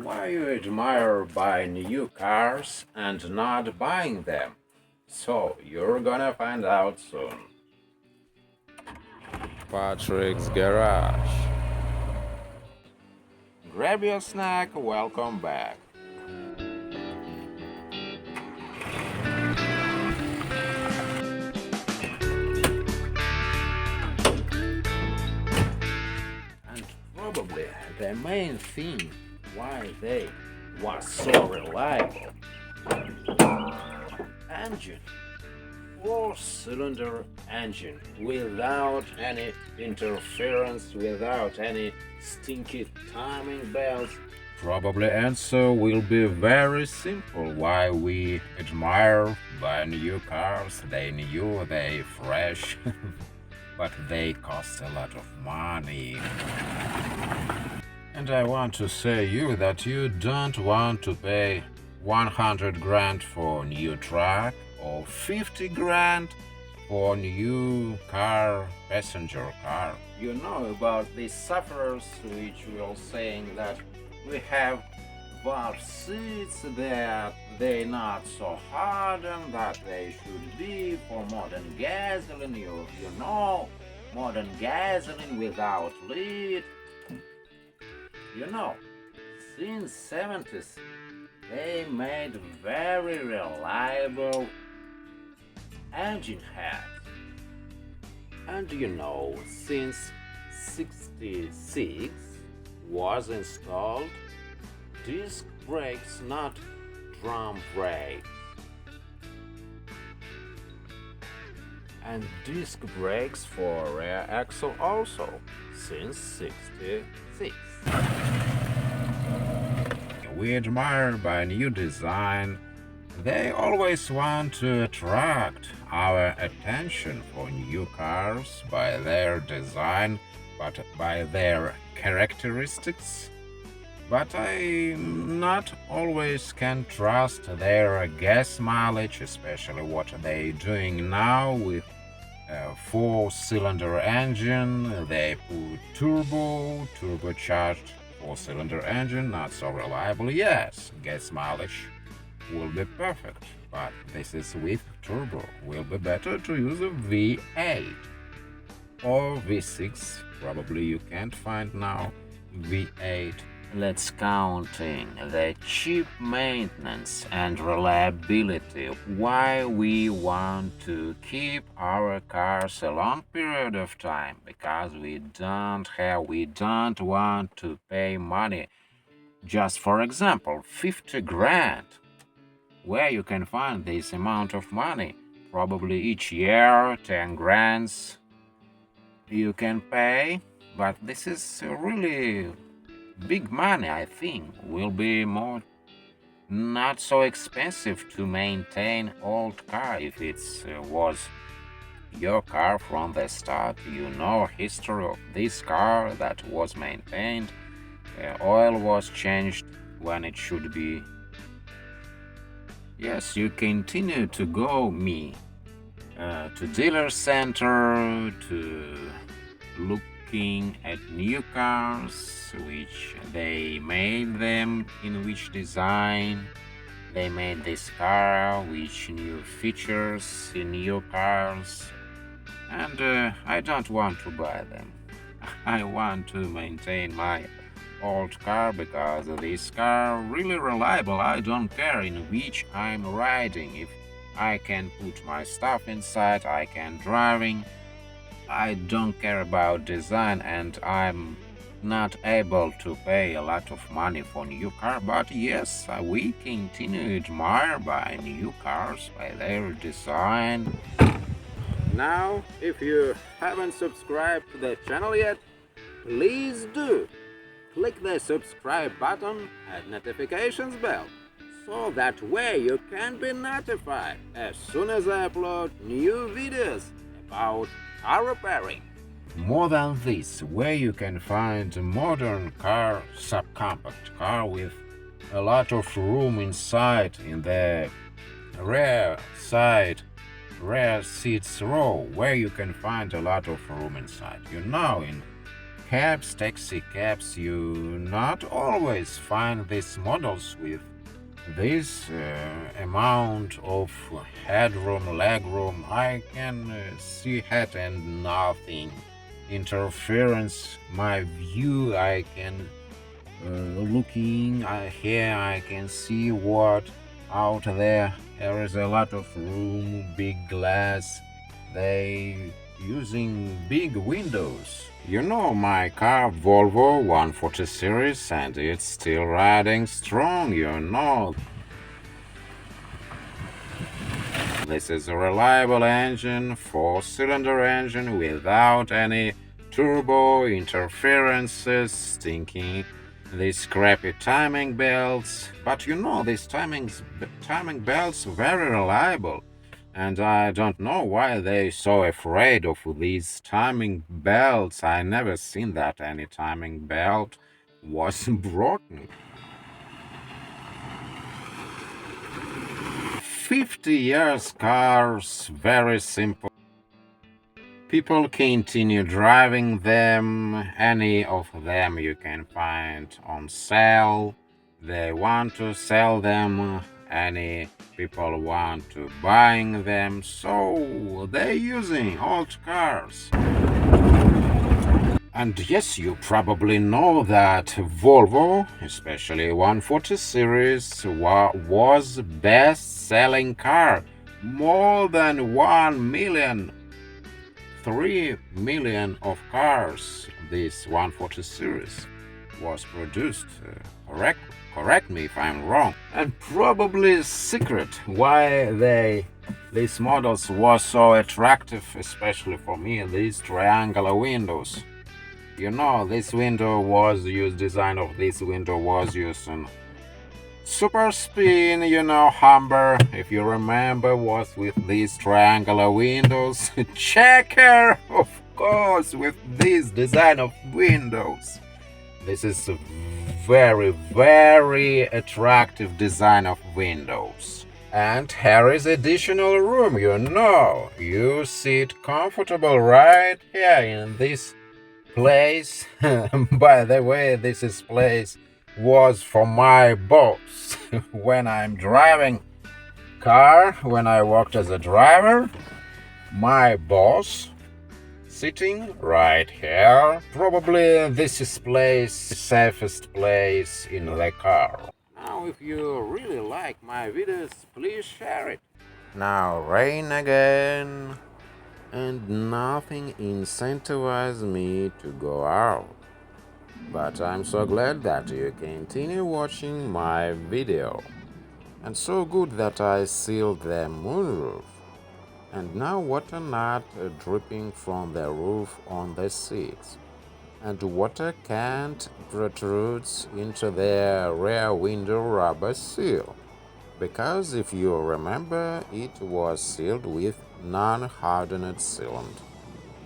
Why you admire buying new cars and not buying them? So you're gonna find out soon. Patrick's Garage. Grab your snack, welcome back. And probably the main thing why they was so reliable. Engine, four-cylinder engine without any interference, without any stinky timing belts. Probably answer will be very simple why we admire buy new cars. They new, they fresh, but they cost a lot of money. And I want to say you that you don't want to pay 100 grand for new truck or 50 grand for new car, passenger car. You know about these sufferers which will saying that we have valve seats that they not so hard and that they should be for modern gasoline. You know, modern gasoline without lid. You know, since 70s they made very reliable engine heads. And you know, since 66 was installed disc brakes, not drum brakes. And disc brakes for rear axle also since 66. We admire by new design. They always want to attract our attention for new cars by their design, but by their characteristics. But I not always can trust their gas mileage, especially what they doing now with a four-cylinder engine. They put turbocharged four-cylinder engine, not so reliable. Yes, gas mileage will be perfect, but this is with turbo. Will be better to use a V8 or V6. Probably you can't find now V8. Let's counting the cheap maintenance and reliability. Why we want to keep our cars a long period of time? Because we don't want to pay money. Just for example, 50 grand. Where you can find this amount of money? Probably each year, 10 grands you can pay, but this is really big money. I think will be more not so expensive to maintain old car if it was your car from the start. You know history of this car that was maintained. Oil was changed when it should be. Yes, you continue to go to dealer center to looking at new cars, which they made them in which design they made this car, which new features in new cars, and I don't want to buy them. I want to maintain my old car because this car really reliable. I don't care in which I'm riding. If I can put my stuff inside, I can driving. I don't care about design and I'm not able to pay a lot of money for new car, but yes, we continue to admire by new cars by their design. Now, if you haven't subscribed to the channel yet, please do. Click the subscribe button and notifications bell so that way you can be notified as soon as I upload new videos about car repairing. More than this, where you can find a modern car, subcompact car with a lot of room inside in the rear side, rear seats row, where you can find a lot of room inside. You know, in cabs, taxi cabs, you not always find these models with this amount of headroom, legroom. I can see head and nothing interference my view. I can looking here, I can see what out there. There is a lot of room, big glass. They using big windows. You know my car, Volvo 140 series, and it's still riding strong, you know. This is a reliable engine, four-cylinder engine without any turbo interferences, stinking these crappy timing belts. But you know, these timing belts very reliable. And I don't know why they so afraid of these timing belts. I never seen that any timing belt was broken. 50 years cars, very simple. People continue driving them. Any of them you can find on sale. They want to sell them. Any people want to buying them. So they're using old cars. And yes, you probably know that Volvo, especially 140 series, was best-selling car. More than 1 million 3 million of cars this 140 series was produced. Correct me if I'm wrong. And probably secret why these models was so attractive, especially for me, these triangular windows. You know, this window was used, design of this window was used in Super Spin, you know, Humber, if you remember, was with these triangular windows. Checker, of course, with this design of windows. This is a very, very attractive design of windows. And here is additional room, you know. You sit comfortable right here in this place. By the way, this is place was for my boss when I'm driving car. When I worked as a driver, my boss sitting right here. Probably this is place, safest place in the car. Now, if you really like my videos, please share it. Now rain again, and nothing incentivizes me to go out. But I'm so glad that you continue watching my video. And so good that I sealed the moonroof. And now water not dripping from the roof on the seats. And water can't protrudes into the rear window rubber seal. Because if you remember, it was sealed with non-hardened sealant.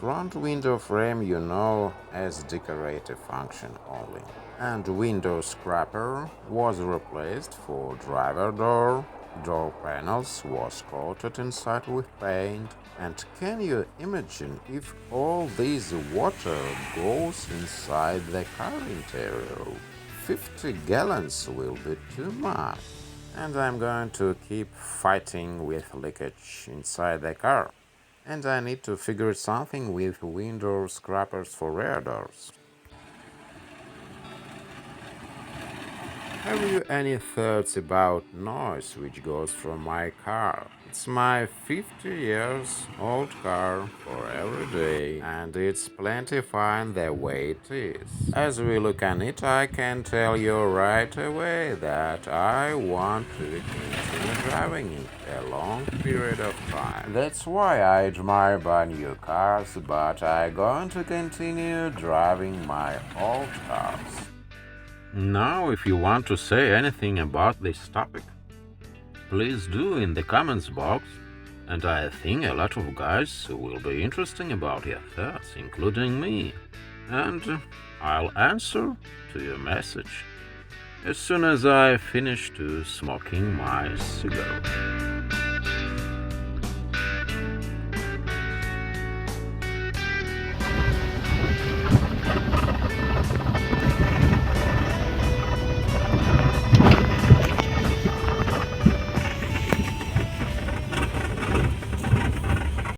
Front window frame, you know, as decorative function only. And window scraper was replaced for driver door. Door panels was coated inside with paint. And can you imagine if all this water goes inside the car interior? 50 gallons will be too much. And I'm going to keep fighting with leakage inside the car. And I need to figure something with window scrapers for rear doors. Have you any thoughts about noise which goes from my car? It's my 50 years old car for every day, and it's plenty fine the way it is. As we look at it, I can tell you right away that I want to continue driving it a long period of time. That's why I admire my new cars, but I'm going to continue driving my old cars. Now, if you want to say anything about this topic, please do in the comments box, and I think a lot of guys will be interested about your thoughts, including me, and I'll answer to your message as soon as I finish to smoking my cigar.